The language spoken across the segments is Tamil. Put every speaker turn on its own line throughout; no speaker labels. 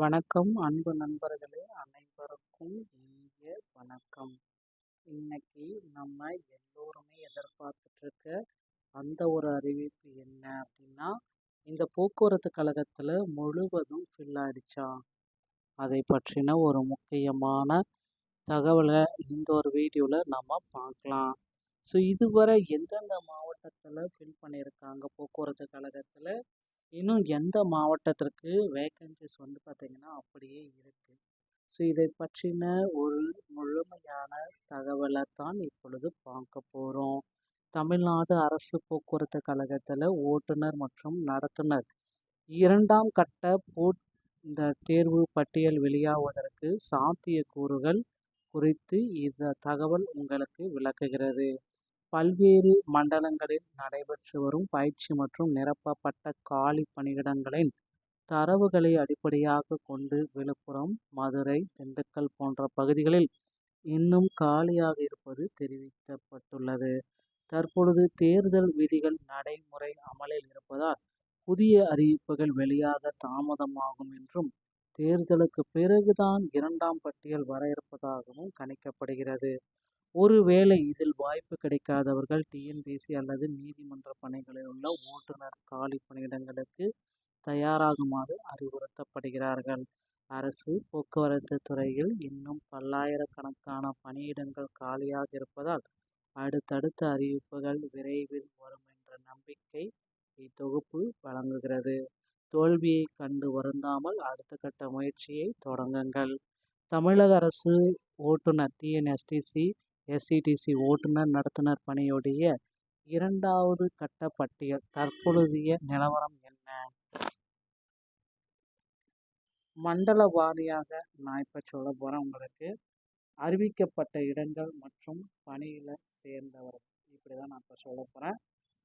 வணக்கம் அன்பு நண்பர்களே அனைவருக்கும் இனிய வணக்கம். இன்னைக்கு நம்ம எல்லோருமே எதிர்பார்த்துட்டு இருக்க அந்த ஒரு அறிவிப்பு என்ன அப்படின்னா, இந்த போக்குவரத்து கழகத்துல முழுவதும் ஃபில் ஆயிடுச்சா? அதை பற்றின ஒரு முக்கியமான தகவலை இந்த ஒரு வீடியோல நம்ம பார்க்கலாம். ஸோ இதுவரை எந்தெந்த மாவட்டத்துல ஃபில் பண்ணியிருக்காங்க போக்குவரத்து கழகத்துல, இன்னும் எந்த மாவட்டத்திற்கு வேக்கன்சிஸ் வந்து பார்த்தீங்கன்னா அப்படியே இருக்கு. ஸோ இதை பற்றின ஒரு முழுமையான தகவலை தான் இப்பொழுது பார்க்க போகிறோம். தமிழ்நாடு அரசு போக்குவரத்து கழகத்தில் ஓட்டுநர் மற்றும் நடத்துனர் 2ஆம் கட்ட இந்த தேர்வு பட்டியல் வெளியாவதற்கு சாத்தியக்கூறுகள் குறித்து இந்த தகவல் உங்களுக்கு விளக்குகிறது. பல்வேறு மண்டலங்களில் நடைபெற்று வரும் பயிற்சி மற்றும் நிரப்பப்பட்ட காலி பணியிடங்களின் தரவுகளை அடிப்படையாக கொண்டு விழுப்புரம், மதுரை, திண்டுக்கல் போன்ற பகுதிகளில் இன்னும் காலியாக இருப்பது தெரிவிக்கப்பட்டுள்ளது. தற்பொழுது தேர்தல் விதிகள் நடைமுறை அமலில் இருப்பதால் புதிய அறிவிப்புகள் வெளியாக தாமதமாகும் என்றும், தேர்தலுக்கு பிறகுதான் 2ஆம் பட்டியல் வர இருப்பதாகவும் கணிக்கப்படுகிறது. ஒருவேளை இதில் வாய்ப்பு கிடைக்காதவர்கள் டிஎன்பிஎஸ்சி அல்லது நீதிமன்ற பணிகளில் உள்ள ஓட்டுநர் காலி பணியிடங்களுக்கு தயாராகுமாறு அறிவுறுத்தப்படுகிறார்கள். அரசு போக்குவரத்து துறையில் இன்னும் பல்லாயிரக்கணக்கான பணியிடங்கள் காலியாக இருப்பதால் அடுத்தடுத்த அறிவிப்புகள் விரைவில் வரும் என்ற நம்பிக்கை இத்தொகுப்பு வழங்குகிறது. தோல்வியை கண்டு வருந்தாமல் அடுத்த கட்ட முயற்சியை தொடங்குங்கள். தமிழக அரசு ஓட்டுநர் டிஎன்எஸ்டிசி, எஸ்இடிசி ஓட்டுநர் நடத்துனர் பணியுடைய 2வது கட்ட பட்டியல் தற்பொழுதைய நிலவரம் என்ன? மண்டல வாரியாக நான் இப்போ சொல்ல போகிறேன் உங்களுக்கு. அறிவிக்கப்பட்ட இடங்கள் மற்றும் பணியில் சேர்ந்தவர்கள் இப்படி தான் நான் இப்போ சொல்ல போகிறேன்.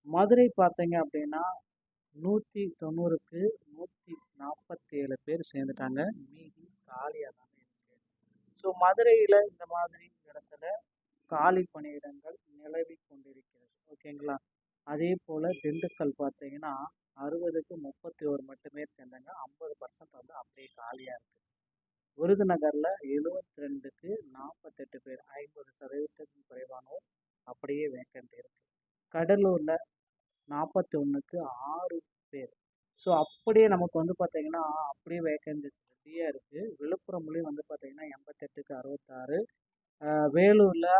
மதுரை பார்த்தீங்க அப்படின்னா 190க்கு 147 பேர் சேர்ந்துட்டாங்க. மீதி காலியாக தான் இருக்கு. ஸோ மதுரையில் இந்த மாதிரி இடத்துல காலி பணியிடங்கள் நிலவி கொண்டிருக்கிறது. ஓகேங்களா? அதே போல் திண்டுக்கல் பார்த்தீங்கன்னா 60க்கு 31 மட்டுமே சேர்ந்தாங்க. 50% வந்து அப்படியே காலியாக இருக்குது. விருதுநகரில் 72க்கு 48 பேர், 50%க்கும் குறைவானோர் அப்படியே வேக்கண்ட் இருக்குது. கடலூரில் 41க்கு 6 பேர். ஸோ அப்படியே நமக்கு வந்து பார்த்தீங்கன்னா அப்படியே வேக்கன்சிஸ் நிறைய இருக்குது. விழுப்புரம்லேயும் வந்து பார்த்தீங்கன்னா 88க்கு 66, வேலூரில்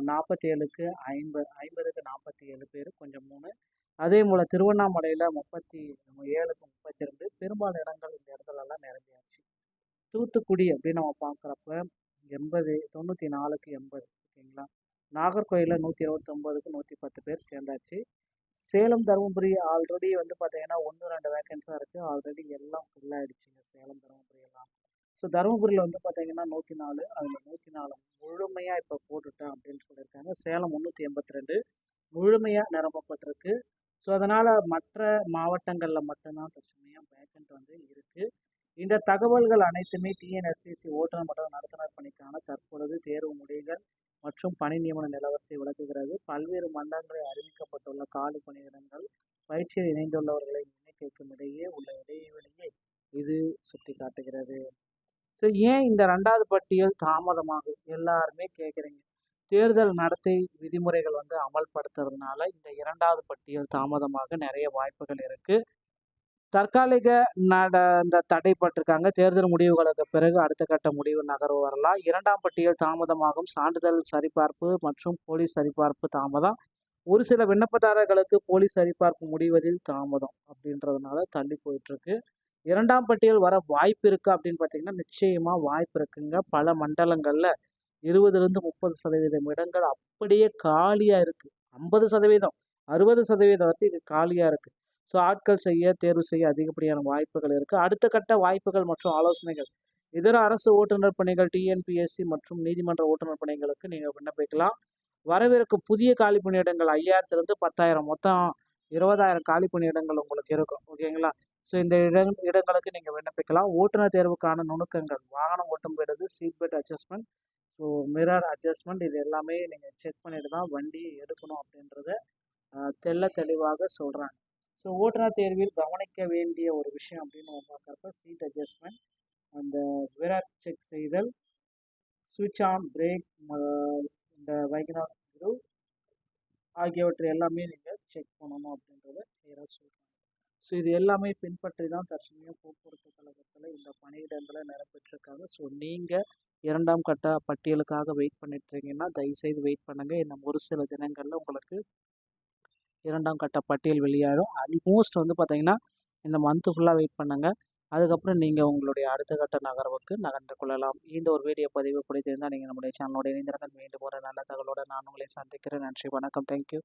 47க்கு 50க்கு 47 பேர், கொஞ்சம் 3. அதே போல் திருவண்ணாமலையில் 37க்கு 32. பெரும்பாலான இடங்கள் இந்த இடத்துலலாம் நிரம்பியாச்சு. தூத்துக்குடி அப்படின்னு நம்ம பார்க்குறப்ப 94க்கு 80. ஓகேங்களா? நாகர்கோயிலில் 129க்கு 110 பேர் சேர்ந்தாச்சு. சேலம், தருமபுரி ஆல்ரெடி வந்து பார்த்தீங்கன்னா 1-2 வேக்கன்சி தான் இருக்குது. ஆல்ரெடி எல்லாம் ஃபுல் ஆகிடுச்சிங்க சேலம், தருமபுரி எல்லாம். ஸோ தருமபுரியில் வந்து பார்த்தீங்கன்னா 104, அதில் 104 முழுமையாக இப்போ போட்டுட்டேன் அப்படின்னு சொல்லியிருக்காங்க. சேலம் 382 முழுமையாக நிரப்பப்பட்டிருக்கு. ஸோ அதனால் மற்ற மாவட்டங்களில் மட்டும்தான் தற்சமயம் வேக்கண்ட் வந்து இருக்குது. இந்த தகவல்கள் அனைத்துமே டிஎன்எஸ்டிசி ஓட்டுநர் மற்றும் நடத்துனர் பணிக்கான தற்பொழுது தேர்வு முடிவுகள் மற்றும் பணி நியமன நிலவரத்தை விளக்குகிறது. பல்வேறு மண்டலங்களில் அறிவிக்கப்பட்டுள்ள காலி பணியிடங்கள், பயிற்சியில் இணைந்துள்ளவர்களின் எண்ணிக்கைக்கும் இடையே உள்ள இடைவெளியை இது சுட்டி காட்டுகிறது. ஸோ ஏன் இந்த 2வது பட்டியல் தாமதமாகும் எல்லாருமே கேட்குறீங்க. தேர்தல் நடத்தை விதிமுறைகள் வந்து அமல்படுத்துறதுனால இந்த 2வது பட்டியல் தாமதமாக நிறைய வாய்ப்புகள் இருக்குது. தற்காலிக இந்த தடைப்பட்டிருக்காங்க. தேர்தல் முடிவுகளுக்கு பிறகு அடுத்த கட்ட முடிவு நகர்வு வரலாம். 2ஆம் பட்டியல் தாமதமாகும். சான்றிதழ் சரிபார்ப்பு மற்றும் போலீஸ் சரிபார்ப்பு தாமதம். ஒரு சில விண்ணப்பதாரர்களுக்கு போலீஸ் சரிபார்ப்பு முடிவதில் தாமதம் அப்படின்றதுனால தள்ளி போயிட்டுருக்கு. 2ஆம் பட்டியல் வர வாய்ப்பு இருக்குது அப்படின்னு பார்த்தீங்கன்னா நிச்சயமாக வாய்ப்பு இருக்குங்க. பல மண்டலங்களில் 20லேருந்து 30% இடங்கள் அப்படியே காலியாக இருக்குது. 50%, 60% வரைக்கும் இது காலியாக இருக்குது. ஸோ ஆட்கள் தேர்வு செய்ய அதிகப்படியான வாய்ப்புகள் இருக்குது. அடுத்த கட்ட வாய்ப்புகள் மற்றும் ஆலோசனைகள் இதர அரசு ஓட்டுநர் பணிகள், டிஎன்பிஎஸ்சி மற்றும் நீதிமன்ற ஓட்டுநர் பணிகளுக்கு நீங்கள் விண்ணப்பிக்கலாம். வரவிருக்கும் புதிய காலி பணியிடங்கள் 5000லேருந்து 10,000, மொத்தம் 20,000 காலி பணியிடங்கள் உங்களுக்கு இருக்கும். ஓகேங்களா? ஸோ இந்த இடங்களுக்கு நீங்கள் விண்ணப்பிக்கலாம். ஓட்டுநர் தேர்வுக்கான நுணுக்கங்கள்: வாகனம் ஓட்டும் பொழுது seat belt adjustment, so mirror adjustment, இது எல்லாமே நீங்கள் செக் பண்ணிட்டு தான் வண்டியை எடுக்கணும் அப்படின்றத தெளிவாக சொல்கிறாங்க. ஸோ ஓட்டுநர் தேர்வில் கவனிக்க வேண்டிய ஒரு விஷயம் அப்படின்னு பார்க்குறப்ப சீட் அட்ஜஸ்ட்மெண்ட், அந்த விராட் செக் செய்தல், சுவிட்ச் ஆன், பிரேக், இந்த வைக்னாட் குரூவ் ஆகியவற்றை எல்லாமே நீங்கள் செக் பண்ணணும் அப்படின்றத கிளியராக சொல்கிறாங்க. ஸோ இது எல்லாமே பின்பற்றி தான் தற்சமயம் போக்குவரத்து கழகத்தில் இந்த பணியிடங்களை நிரப்பிட்டுருக்காங்க. ஸோ நீங்கள் 2ஆம் கட்ட பட்டியலுக்காக வெயிட் பண்ணிட்டுருக்கீங்கன்னா தயவுசெய்து வெயிட் பண்ணுங்கள். இன்னும் ஒரு சில தினங்களில் உங்களுக்கு 2ஆம் கட்ட பட்டியல் வெளியாகும். ஆல்மோஸ்ட் வந்து பார்த்தீங்கன்னா இந்த மந்த்து ஃபுல்லாக வெயிட் பண்ணுங்கள். அதுக்கப்புறம் நீங்கள் உங்களுடைய அடுத்த கட்ட நகர்வுக்கு நகர்ந்து கொள்ளலாம். இந்த ஒரு வீடியோ பதிவு பிடித்திருந்தால் நீங்கள் நம்முடைய சேனலோட இணைந்திருங்கள். மீண்டும் ஒரு நல்ல தகவலோடு நான் உங்களை சந்திக்கிறேன். நன்றி, வணக்கம், தேங்க்யூ.